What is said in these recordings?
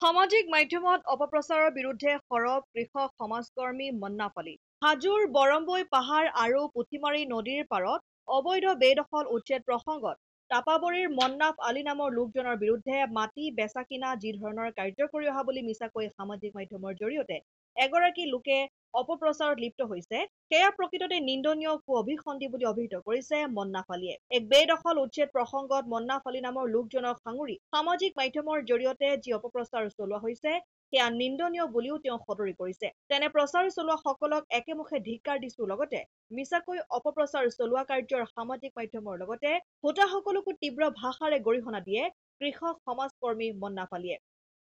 সামাজিক মাধ্যমত অপপ্ৰচাৰৰ বিৰুদ্ধে সৰব কৃষক সমাজকৰ্মী মন্নাফ আলী। হাজোৰ বৰম্বৈ পাহাৰ আৰু পুথিমাৰী নদীৰ পাৰত অবৈধ বেদখল উচ্ছেদ প্ৰসংগত তাপাবৰীৰ মন্নাফ আলী নামৰ লোকজনৰ বিৰুদ্ধে মাটি বেচা কিনা যি ধৰণৰ কাৰ্য কৰি অহা বুলি মিছাকৈ সামাজিক মাধ্যমৰ জৰিয়তে এগৰাকী লোকে অপপ্ৰচাৰত লিপ্ত হৈছে, সেয়া প্ৰকৃততে নিন্দনীয় অভিসন্ধি বুলি অভিহিত কৰিছে মন্নাফ আলীয়ে। এক বেদখল উচ্ছেদ প্ৰসংগত মন্নাফ আলী নামৰ লোকজনক সাঙুৰি সামাজিক মাধ্যমৰ জৰিয়তে যি অপপ্ৰচাৰ চলোৱা হৈছে সেয়া নিন্দনীয় বুলিও তেওঁ সদৰি কৰিছে। তেনে প্ৰচাৰ চলোৱা সকলক একেমুখে ধিক্কাৰ দিছো, লগতে মিছাকৈ অপপ্ৰচাৰ চলোৱা কাৰ্যৰ সামাজিক মাধ্যমৰ লগতে হোতা সকলকো তীব্ৰ ভাষাৰে গৰিহণা দিয়ে কৃষক সমাজকৰ্মী মন্নাফ আলীয়ে।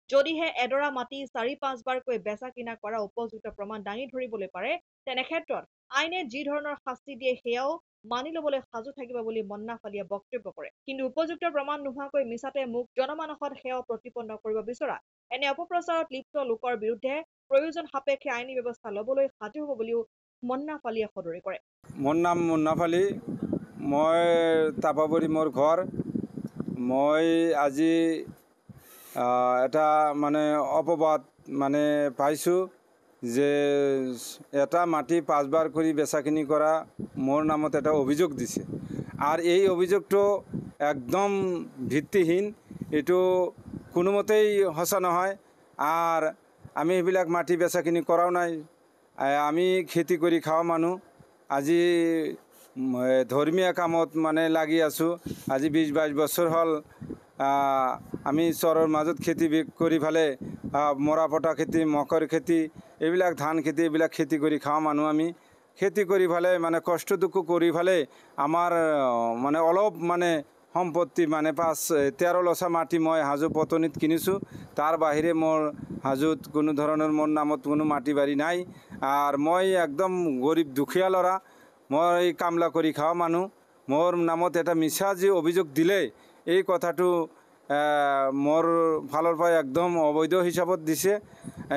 যদিহে এডৰা মাটি ৪-৫ বাৰকৈ বেচা কিনা কৰা উপযুক্ত প্ৰমাণ দাঙি ধৰিবলৈ পাৰে, তেনে ক্ষেত্ৰত আইনে যি ধৰণৰ শাস্তি দিয়ে সেয়াও মানি লবলৈ সাজু থাকিব বুলি মন্নাফ আলীয়ে বক্তব্য কৰে। কিন্তু উপযুক্ত প্ৰমাণ নোহোৱাকৈ মিছাতে মুখ জনমানসত সেয়াও প্ৰতিপন্ন কৰিব বিচৰা এনে অপপ্ৰচাৰত লিপ্ত লোকৰ বিৰুদ্ধে প্ৰয়োজন সাপেক্ষে আইনী ব্যৱস্থা ল'বলৈ সাজু হ'ব বুলিও মন্নাফ আলীয়ে সদৰি কৰে। মোৰ নাম মন্নাফ আলী, মই তাপাবৰী মোৰ ঘৰ। মই আজি এটা অপবাদ পাইছোঁ যে এটা মাটি 5 বাৰ কৰি বেচাকিনি কৰা মোৰ নামত এটা অভিযোগ দিছে। আর এই অভিযোগটো একদম ভিত্তিহীন, এইটো কোনোমতেই সঁচা নহয়। আর আমি এইবিলাক মাটি বেচাকিনি কৰাও নাই, আমি খেতি কৰি খাওয়া মানুহ। আজি ধৰ্মীয় কামত লাগি আছোঁ। আজি 20-22 বছৰ হ'ল আমি চৰৰ মাজত খেতি কৰি ফালে মৰা পটা খেতি, মকৰ খেতি, এইবিলাক ধান খেতি, এইবিলাক খেতি কৰি খাওয়া মানুহ। আমি খেতি কৰি ফালে কষ্ট দুঃখ কৰি ফালে আমাৰ অলপ সম্পত্তি 5-13 লচা মাটি মই হাজো পটনীত কিনিছোঁ। তাৰ বাহিৰে মোৰ হাজোত কোনো ধৰণৰ মোৰ নামত কোনো মাটি বাৰী নাই। আৰ মই একদম গৰীব দুখীয়া ল'ৰা, মই কামলা কৰি খাওয়া মানুহ। মোৰ নামত এটা মিছা যি অভিযোগ দিলে, এই কথাটো মোৰ ফালৰ পৰা একদম অবৈধ হিচাপত দিছে।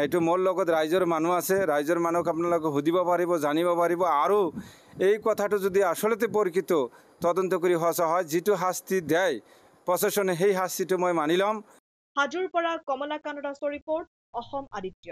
এইটো মোৰ লগত ৰাইজৰ মানুহ আছে, ৰাইজৰ মানুহক আপোনালোকে সুধিব পাৰিব, জানিব পাৰিব। আৰু এই কথাটো যদি আসলতে প্ৰকৃত তদন্ত কৰি সঁচা হয়, যিটো শাস্তি দেয় প্ৰশাসনে, সেই শাস্তিটো মই মানি ল'ম। হাজোৰ পৰা কমলাকান্ত দাসৰ ৰিপৰ্ট, অসম আদিত্য।